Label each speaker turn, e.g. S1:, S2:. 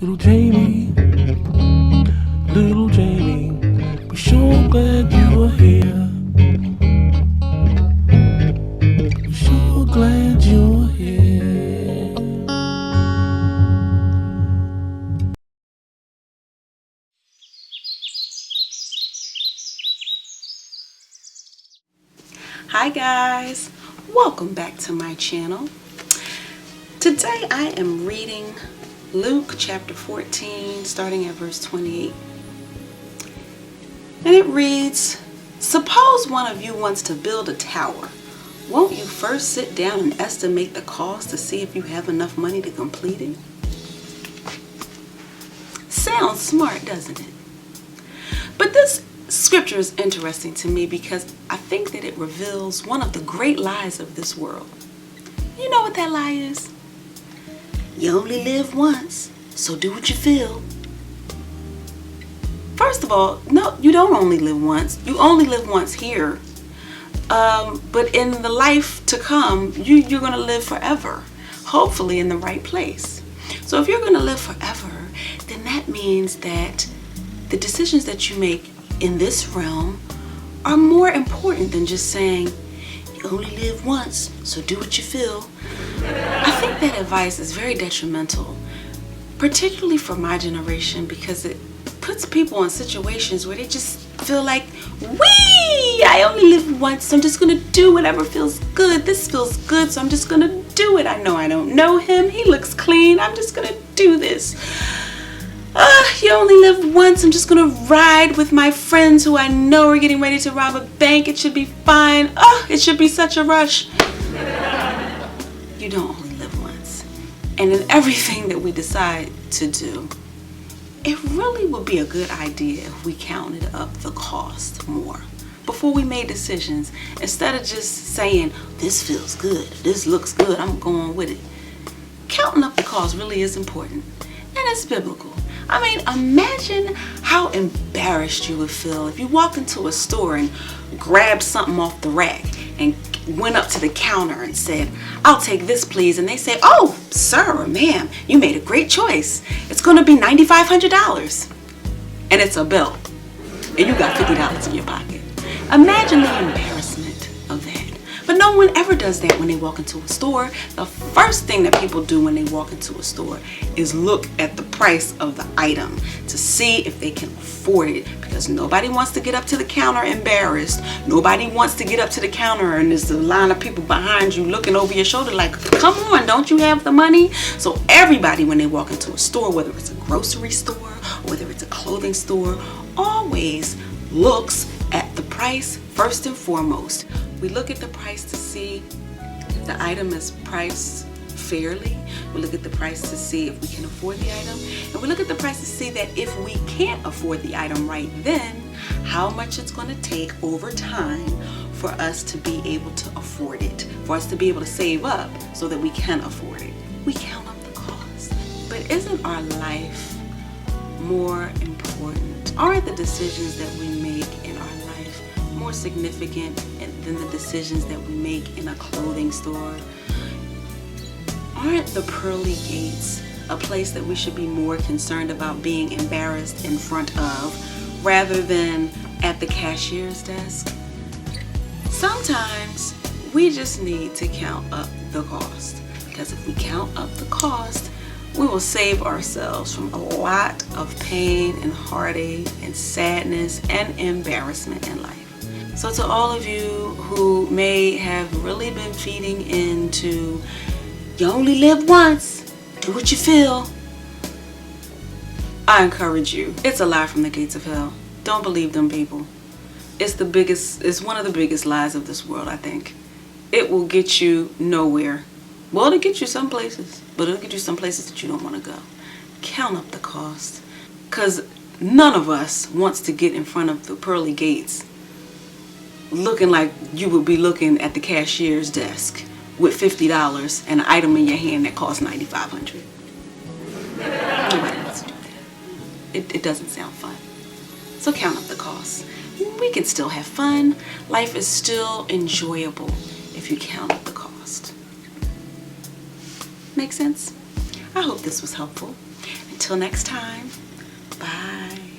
S1: Little Jamie, little Jamie, we're sure glad you are here. We're sure glad you are here.
S2: Hi guys, welcome back to my channel. Today I am reading Luke chapter 14 starting at verse 28, and it reads, "Suppose one of you wants to build a tower. Won't you first sit down and estimate the cost to see if you have enough money to complete it?" Sounds smart, doesn't it? But this scripture is interesting to me because I think that it reveals one of the great lies of this world. You know what that lie is? You only live once, so do what you feel. First of all, no, you don't only live once. You only live once here. But in the life to come, you're going to live forever, hopefully in the right place. So if you're going to live forever, then that means that the decisions that you make in this realm are more important than just saying, you only live once, so do what you feel. I think that advice is very detrimental, particularly for my generation, because it puts people in situations where they just feel like, I only live once, so I'm just gonna do whatever feels good. This feels good, so I'm just gonna do it. I know I don't know him, he looks clean, I'm just gonna do this. You only live once, I'm just gonna ride with my friends who I know are getting ready to rob a bank. It should be fine. It should be such a rush. You don't only live once. And in everything that we decide to do, it really would be a good idea if we counted up the cost more before we made decisions, instead of just saying, this feels good, this looks good, I'm going with it. Counting up the cost really is important, and it's biblical. I mean, imagine how embarrassed you would feel if you walked into a store and grabbed something off the rack and went up to the counter and said, I'll take this please. And they say, oh, sir or ma'am, you made a great choice. It's going to be $9,500. And it's a bill. And you got $50 in your pocket. Imagine the embarrassment of that. But no one ever does that when they walk into a store. The first thing that people do when they walk into a store is look at the price of the item to see if they can afford it, because nobody wants to get up to the counter embarrassed. Nobody wants to get up to the counter and there's a line of people behind you looking over your shoulder like, come on, don't you have the money? So everybody, when they walk into a store, whether it's a grocery store or whether it's a clothing store, always looks at the price first and foremost. We look at the price to see if the item is priced fairly. We look at the price to see if we can afford the item. And we look at the price to see that if we can't afford the item right then, how much it's going to take over time for us to be able to afford it, for us to be able to save up so that we can afford it. We count up the cost. But isn't our life more important? Aren't the decisions that we make in our life more significant than the decisions that we make in a clothing store? Aren't the pearly gates a place that we should be more concerned about being embarrassed in front of rather than at the cashier's desk? Sometimes we just need to count up the cost, because if we count up the cost, we will save ourselves from a lot of pain and heartache and sadness and embarrassment in life. So to all of you who may have really been feeding into, you only live once, do what you feel, I encourage you, it's a lie from the gates of hell. Don't believe them people. It's one of the biggest lies of this world, I think. It will get you nowhere. Well, it'll get you some places, but it'll get you some places that you don't want to go. Count up the cost, because none of us wants to get in front of the pearly gates looking like you would be looking at the cashier's desk with $50 and an item in your hand that costs $9,500. Nobody wants to do that. It doesn't sound fun. So count up the costs. We can still have fun. Life is still enjoyable if you count up the cost. Make sense? I hope this was helpful. Till next time, bye.